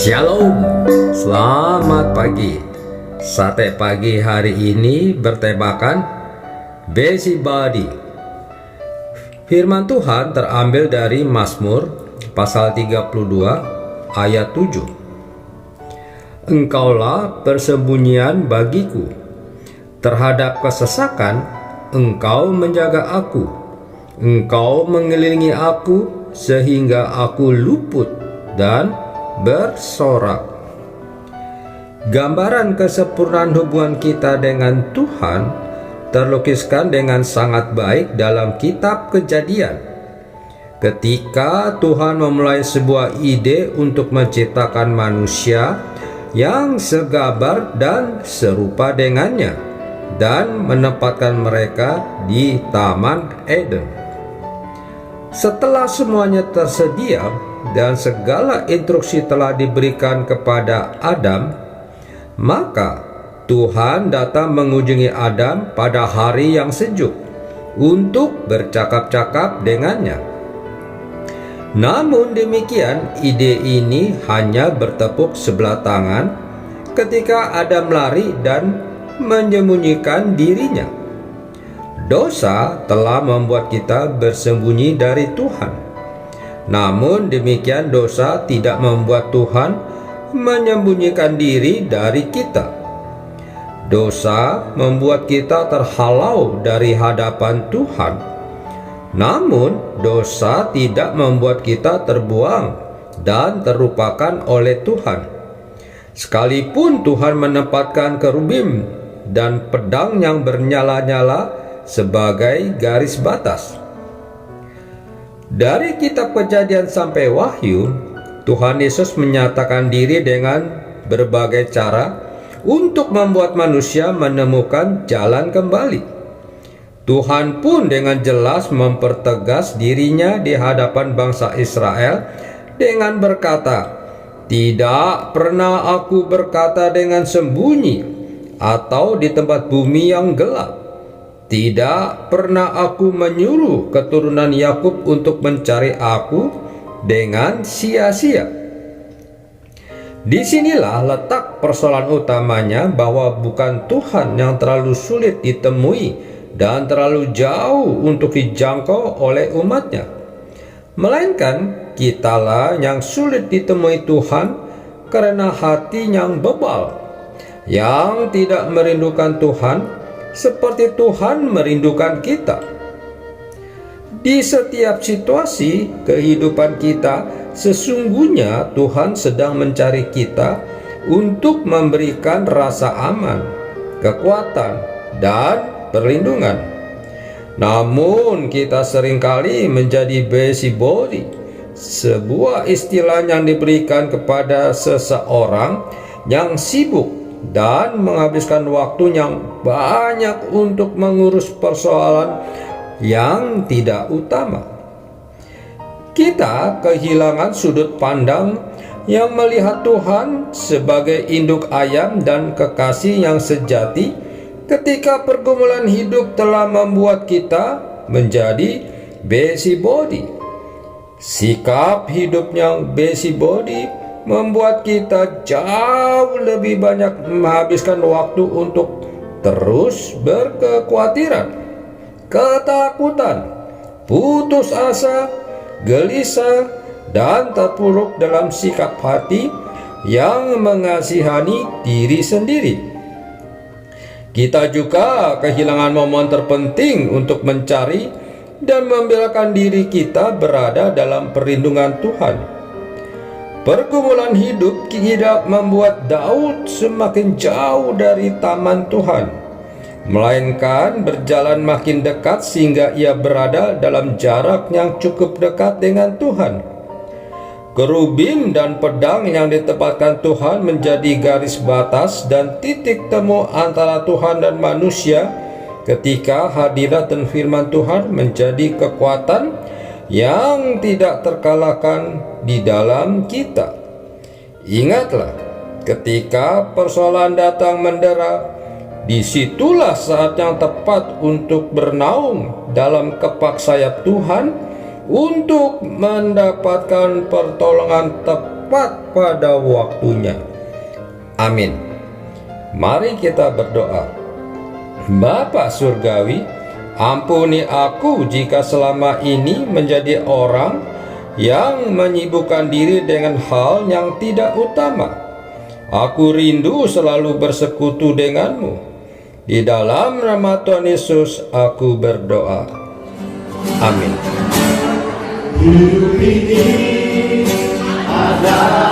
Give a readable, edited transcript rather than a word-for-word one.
Shalom, selamat pagi. Sate pagi hari ini bertemakan Busybody. Firman Tuhan terambil dari Mazmur pasal 32 ayat 7. Engkaulah persembunyian bagiku, terhadap kesesakan Engkau menjaga aku. Engkau mengelilingi aku sehingga aku luput dan bersorak. Gambaran kesempurnaan hubungan kita dengan Tuhan terlukiskan dengan sangat baik dalam kitab Kejadian. Ketika Tuhan memulai sebuah ide untuk menciptakan manusia yang segambar dan serupa dengannya dan menempatkan mereka di Taman Eden. Setelah semuanya tersedia dan segala instruksi telah diberikan kepada Adam, maka Tuhan datang mengunjungi Adam pada hari yang sejuk untuk bercakap-cakap dengannya. Namun demikian, ide ini hanya bertepuk sebelah tangan ketika Adam lari dan menyembunyikan dirinya. Dosa telah membuat kita bersembunyi dari Tuhan. Namun demikian, dosa tidak membuat Tuhan menyembunyikan diri dari kita. Dosa membuat kita terhalau dari hadapan Tuhan. Namun dosa tidak membuat kita terbuang dan terlupakan oleh Tuhan. Sekalipun Tuhan menempatkan kerubim dan pedang yang bernyala-nyala sebagai garis batas. Dari kitab Kejadian sampai Wahyu, Tuhan Yesus menyatakan diri dengan berbagai cara untuk membuat manusia menemukan jalan kembali. Tuhan pun dengan jelas mempertegas dirinya di hadapan bangsa Israel dengan berkata, "Tidak pernah aku berkata dengan sembunyi atau di tempat bumi yang gelap. Tidak pernah aku menyuruh keturunan Yakub untuk mencari aku dengan sia-sia." Disinilah letak persoalan utamanya, bahwa bukan Tuhan yang terlalu sulit ditemui dan terlalu jauh untuk dijangkau oleh umatnya, melainkan kitalah yang sulit ditemui Tuhan karena hati yang bebal, yang tidak merindukan Tuhan seperti Tuhan merindukan kita. Di setiap situasi kehidupan kita, sesungguhnya Tuhan sedang mencari kita untuk memberikan rasa aman, kekuatan, dan perlindungan. Namun kita seringkali menjadi busybody, sebuah istilah yang diberikan kepada seseorang yang sibuk dan menghabiskan waktu yang banyak untuk mengurus persoalan yang tidak utama. Kita kehilangan sudut pandang yang melihat Tuhan sebagai induk ayam dan kekasih yang sejati ketika pergumulan hidup telah membuat kita menjadi busybody. Sikap hidup yang busybody membuat kita jauh lebih banyak menghabiskan waktu untuk terus berkekhawatiran, ketakutan, putus asa, gelisah, dan terpuruk dalam sikap hati yang mengasihani diri sendiri. Kita juga kehilangan momen terpenting untuk mencari dan membiarkan diri kita berada dalam perlindungan Tuhan. Pergumulan hidup tidak membuat Daud semakin jauh dari taman Tuhan, melainkan berjalan makin dekat sehingga ia berada dalam jarak yang cukup dekat dengan Tuhan. Kerubim dan pedang yang ditempatkan Tuhan menjadi garis batas dan titik temu antara Tuhan dan manusia ketika hadirat dan firman Tuhan menjadi kekuatan yang tidak terkalahkan di dalam kita. Ingatlah, ketika persoalan datang mendera, disitulah saat yang tepat untuk bernaung dalam kepak sayap Tuhan untuk mendapatkan pertolongan tepat pada waktunya. Amin. Mari kita berdoa. Bapa Surgawi, ampuni aku jika selama ini menjadi orang yang menyibukkan diri dengan hal yang tidak utama. Aku rindu selalu bersekutu denganmu. Di dalam nama Tuhan Yesus aku berdoa. Amin. Hidup ini adalah